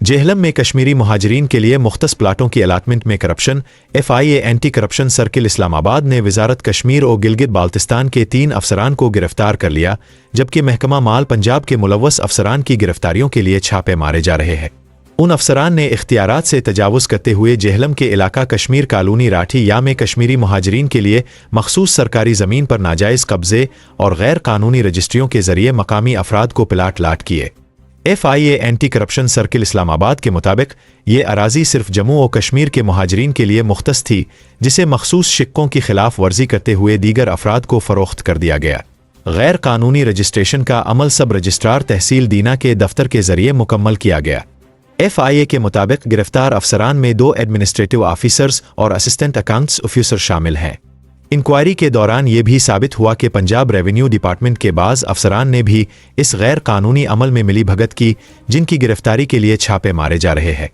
जेहलम में कश्मीरी मुहाजिरीन के लिए मुख्तस प्लाटों की अलाटमेंट में corruption. FIA anti corruption circle Islamabad ने वजारत कश्मीर और गिलगित बाल्तिस्तान के 3 अफसरान को गिरफ्तार कर लिया, जबकि महकमा माल पंजाब के मुलव्वस अफसरान की गिरफ्तारियों के लिए छापे मारे जा रहे हैं। उन अफसरान ने इख्तियारात से तजावुज़ करते हुए जेहलम के इलाका कश्मीर कॉलोनी राठी या में कश्मीरी मुहाजिरीन के लिए मखसूस सरकारी ज़मीन पर नाजायज़ कब्ज़े और गैर कानूनी रजिस्ट्रियों के ज़रिए मकामी अफराद को प्लाट लाट किए। FIA anti corruption circle Islamabad के मुताबिक ये अराजी सिर्फ जम्मू और कश्मीर के मुहाजिरीन के लिए मुख्तस थी, जिसे मखसूस शिक्कों की खिलाफ वर्जी करते हुए दीगर अफराद को फ़रोख्त कर दिया गया। गैर कानूनी रजिस्ट्रेशन का अमल सब रजिस्ट्रार तहसील दीना के दफ्तर के जरिए मुकम्मल किया गया। FIA के मुताबिक गिरफ्तार अफसरान में 2 एडमिनिस्ट्रेटिव ऑफिसर्स और असिस्टेंट अकाउंट्स ऑफिसर शामिल हैं। इंक्वायरी के दौरान ये भी साबित हुआ कि पंजाब रेवेन्यू डिपार्टमेंट के बाज़ अफसरान ने भी इस गैर कानूनी अमल में मिली भगत की, जिनकी गिरफ्तारी के लिए छापे मारे जा रहे हैं।